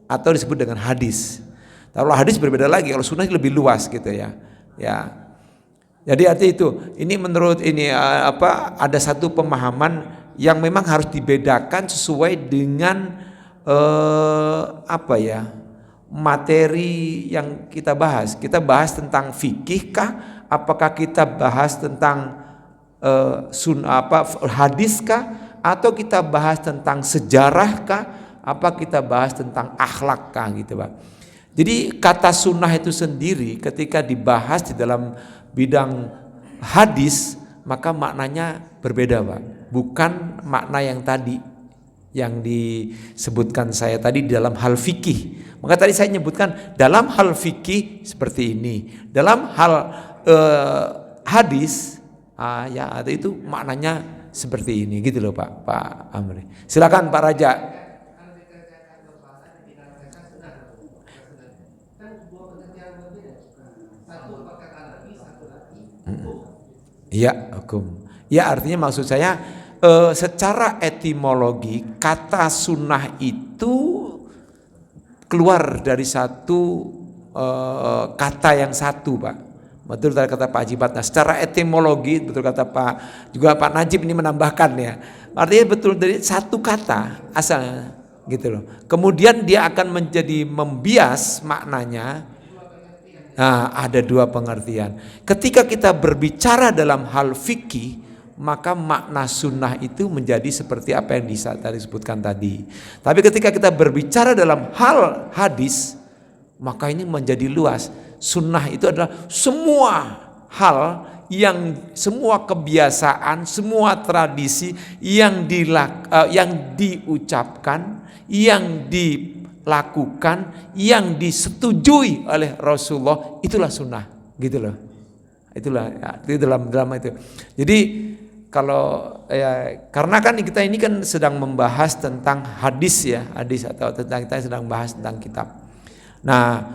atau disebut dengan hadis. Kalau hadis berbeda lagi, kalau sunnah lebih luas gitu ya. Ya. Jadi arti itu, ini menurut ini ada satu pemahaman yang memang harus dibedakan sesuai dengan materi yang kita bahas. Kita bahas tentang fikih kah? Apakah kita bahas tentang hadis kah? Atau kita bahas tentang sejarah kah? Apa kita bahas tentang akhlak kah gitu, Pak. Jadi kata sunnah itu sendiri ketika dibahas di dalam bidang hadis, maka maknanya berbeda, Pak. Bukan makna yang tadi yang disebutkan saya tadi di dalam hal fikih. Maka tadi saya menyebutkan dalam hal fikih seperti ini. Dalam hal hadis itu maknanya seperti ini gitu loh Pak Amri. Silakan Pak Raja. Kalau dikerjakan berpahala ditinggalkan sunnah. Kan dua pengertian berbeda. Satu perkataan Nabi, satu lagi hukum. Iya, hukum. Ya artinya maksud saya secara etimologi kata sunnah itu keluar dari satu kata yang satu, Pak. Betul kata Pak Haji Batna. Secara etimologi betul kata Pak Najib ini menambahkan ya. Artinya betul dari satu kata asalnya gitu loh. Kemudian dia akan menjadi membias maknanya. Nah, ada dua pengertian. Ketika kita berbicara dalam hal fikih, maka makna sunnah itu menjadi seperti apa yang tadi disebutkan tadi. Tapi ketika kita berbicara dalam hal hadis, maka ini menjadi luas. Sunnah itu adalah semua hal semua kebiasaan, semua tradisi yang diucapkan, yang dilakukan, yang disetujui oleh Rasulullah, itulah sunnah, gitu loh. Itulah itu dalam itu. Jadi kalau karena kan kita ini kan sedang membahas tentang hadis atau tentang kita sedang bahas tentang kitab. Nah,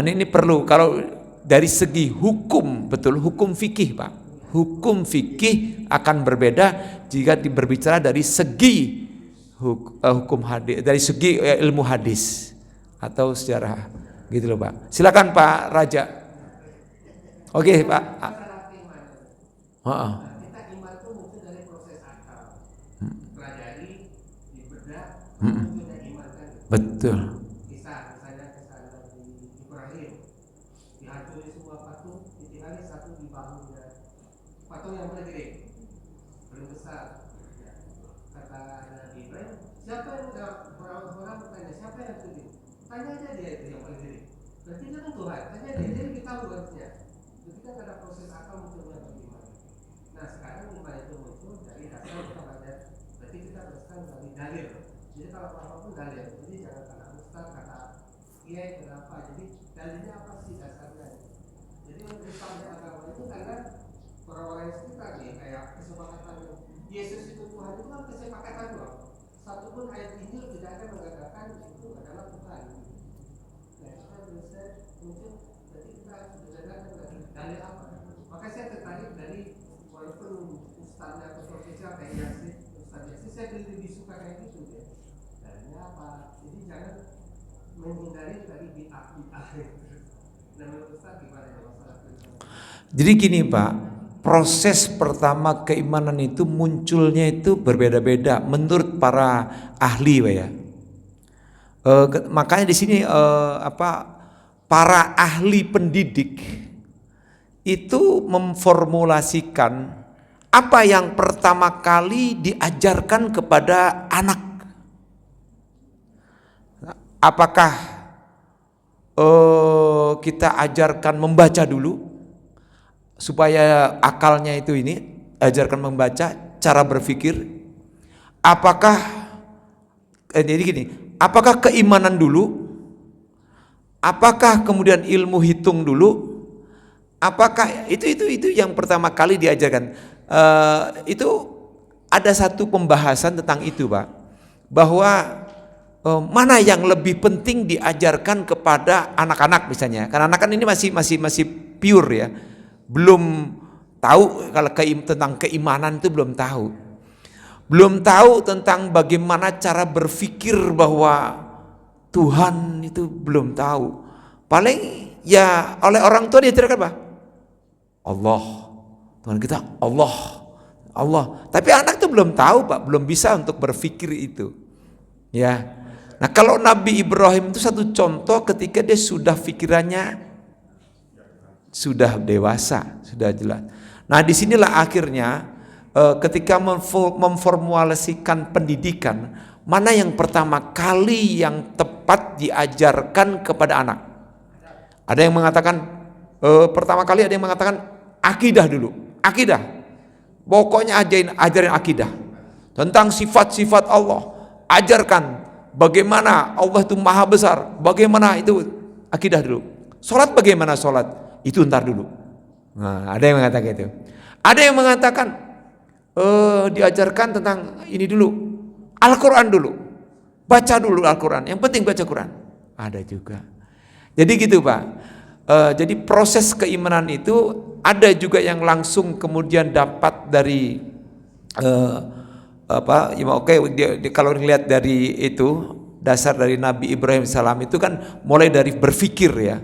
ini perlu kalau dari segi hukum, betul hukum fikih, Pak. Hukum fikih akan berbeda jika berbicara dari segi hukum hadis, dari segi ilmu hadis atau sejarah, gitu loh, Pak. Silakan Pak Raja. Oke, Pak. Kita iman itu mungkin dari proses akal, pelajari, dibedah, munculnya iman kan. Betul. Misalnya di Ibrahim, dihancuri semua patung, ditinggali satu di bahunya, patung yang berdiri, belum besar. Kata Nabi Ibrahim, siapa yang orang bertanya siapa yang berdiri? Tanya aja dia itu yang berdiri. Berarti dia kan Tuhan, tanya dia, jadi kita buatnya. Ketika ada proses akal munculnya bagaimana? Nah sekarang iman itu muncul dari dasar kita baca. Berarti kita teruskan dari dalil. Jadi kalau apapun dalil. Jadi jangan kata ustaz, kata kiai, kenapa? Jadi dalilnya apa sih dasarnya? Jadi untuk sampai agama itu karena orang-orang yang sekitar nih kayak kesepakatan Yesus itu Tuhan itu kan kesepakatan doang. Satu pun ayat Injil tidak ada mengatakan itu adalah Tuhan. Nah itu kan bisa muncul. Berarti kita harus berdasarkan dalil apa? Maka saya tertarik dari walaupun ustaznya atau profesor kayak Yasin, Ustaz Yasin, saya lebih suka kayak gitu ya. Dalilnya apa? Jadi jangan menghindari dari bid'ah. Nah menurut Ustaz gimana ya masalah itu? Jadi gini Pak, proses pertama keimanan itu munculnya itu berbeda-beda menurut para ahli, Pak ya. Makanya di sini para ahli pendidik itu memformulasikan Apa yang pertama kali diajarkan kepada anak? Apakah kita ajarkan membaca dulu supaya akalnya itu ini, ajarkan membaca, cara berpikir? Apakah jadi gini, apakah keimanan dulu? Apakah kemudian ilmu hitung dulu? Apakah itu yang pertama kali diajarkan? Itu ada satu pembahasan tentang itu, Pak, bahwa mana yang lebih penting diajarkan kepada anak-anak misalnya. Karena anak kan ini masih pure ya, belum tahu kalau tentang keimanan itu belum tahu tentang bagaimana cara berpikir bahwa Tuhan itu belum tahu. Paling ya oleh orang tua diajarkan apa? Allah, Tuhan kita Allah. Tapi anak itu belum tahu, Pak, belum bisa untuk berpikir itu. Ya. Nah, kalau Nabi Ibrahim itu satu contoh ketika dia sudah pikirannya sudah dewasa, sudah jelas. Nah, disinilah akhirnya ketika memformulasikan pendidikan, mana yang pertama kali yang tepat diajarkan kepada anak? Ada yang mengatakan pertama kali, ada yang mengatakan akidah dulu. Akidah. Pokoknya ajarin akidah. Tentang sifat-sifat Allah. Ajarkan bagaimana Allah itu maha besar. Bagaimana itu akidah dulu. Sholat bagaimana sholat? Itu ntar dulu. Nah, ada yang mengatakan itu. Ada yang mengatakan diajarkan tentang ini dulu. Al-Quran dulu. Baca dulu Al-Quran. Yang penting baca Quran. Ada juga. Jadi gitu, Pak. Jadi proses keimanan itu ada juga yang langsung kemudian dapat dari kalau dilihat dari itu dasar dari Nabi Ibrahim salam itu kan mulai dari berpikir ya,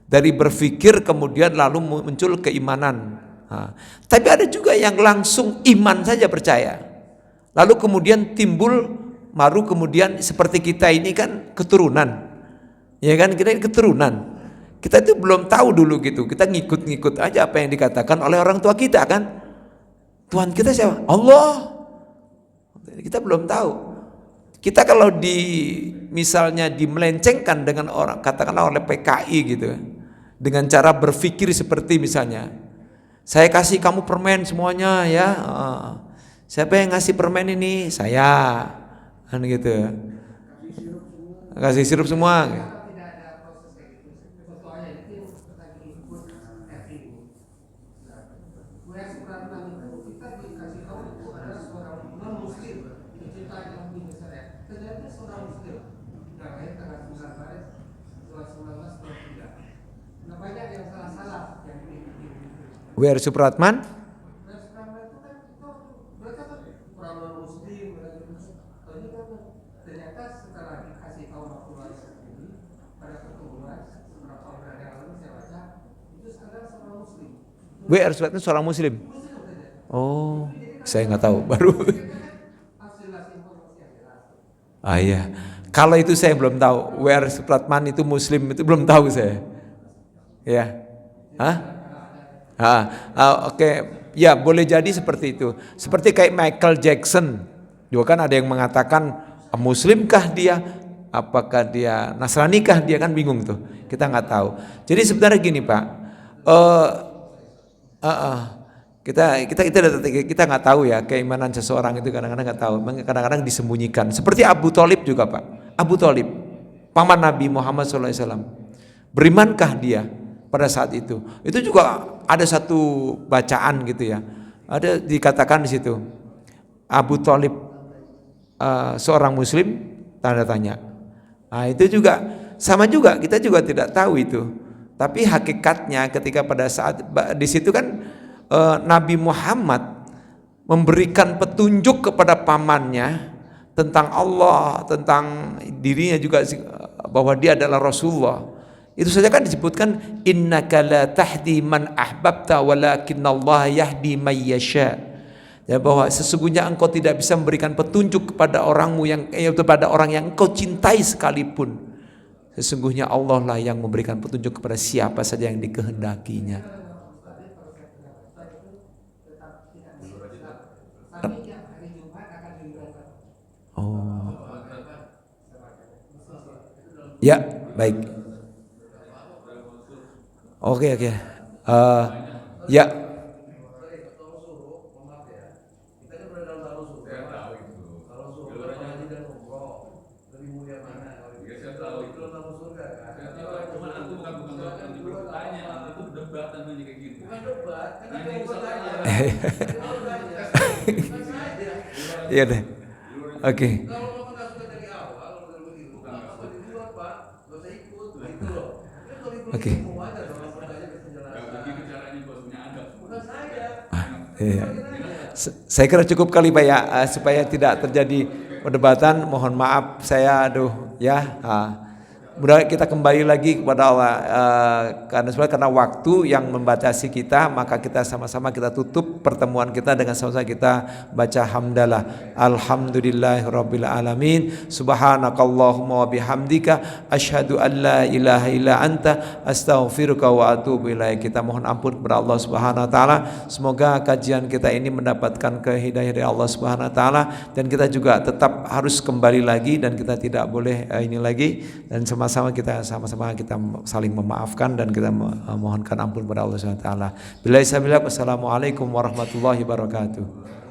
dari berpikir kemudian lalu muncul keimanan. Tapi ada juga yang langsung iman saja percaya, lalu kemudian timbul baru kemudian seperti kita ini kan keturunan, ya kan, kita keturunan. Kita itu belum tahu dulu gitu, kita ngikut-ngikut aja apa yang dikatakan oleh orang tua kita kan. Tuhan kita siapa? Allah. Kita belum tahu. Kita kalau misalnya dimelencengkan dengan orang, katakanlah oleh PKI gitu, dengan cara berpikir seperti misalnya, saya kasih kamu permen semuanya ya, siapa yang ngasih permen ini? Saya, kan gitu. Kasih sirup semua. W.R. Supratman. W.R. Supratman seorang muslim. Oh, saya nggak tahu, baru. Iya. Kalau itu saya belum tahu. W.R. Supratman itu muslim itu belum tahu saya. Ya. Oke. Ya, boleh jadi seperti itu. Seperti kayak Michael Jackson. Juga kan ada yang mengatakan muslimkah dia? Apakah dia Nasranikah dia, kan bingung tuh. Kita nggak tahu. Jadi sebenarnya gini, Pak. Kita nggak tahu ya keimanan seseorang itu, kadang-kadang nggak tahu, kadang-kadang disembunyikan. Seperti Abu Thalib juga, Pak. Abu Thalib, paman Nabi Muhammad SAW. Berimankah dia pada saat itu? Itu juga ada satu bacaan gitu ya. Ada dikatakan di situ, Abu Thalib seorang Muslim? Tanda tanya. Nah, itu juga sama juga, kita juga tidak tahu itu. Tapi hakikatnya ketika pada saat di situ kan Nabi Muhammad memberikan petunjuk kepada pamannya tentang Allah, tentang dirinya juga bahwa dia adalah Rasulullah. Itu saja kan disebutkan innaka la tahdi man ahbabta walakinallaha yahdi may yasha. Ya, bahwa sesungguhnya engkau tidak bisa memberikan petunjuk kepada kepada orang yang engkau cintai sekalipun. Sesungguhnya Allah lah yang memberikan petunjuk kepada siapa saja yang dikehendakinya. Ya, baik. Oke. Ya. Iya deh. Oke. Oke. Iya. Saya kira cukup kali Pak ya, supaya tidak terjadi perdebatan. Mohon maaf saya ya. Mudah kita kembali lagi kepada Allah, karena waktu yang membatasi kita, maka kita sama-sama kita tutup pertemuan kita dengan sama-sama kita baca hamdalah. Alhamdulillahirabbil alamin. Subhanakallahumma wa bihamdika asyhadu an la ilaha illa anta astaghfiruka wa atubu ilaik. Kita mohon ampun kepada Allah Subhanahu wa taala. Semoga kajian kita ini mendapatkan kehidayah dari Allah Subhanahu wa taala, dan kita juga tetap harus kembali lagi dan kita tidak boleh ini lagi, dan sama-sama kita saling memaafkan dan kita mohonkan ampun kepada Allah Subhanahu wa taala. Billahi sabilah. Wassalamualaikum warahmatullahi wabarakatuh.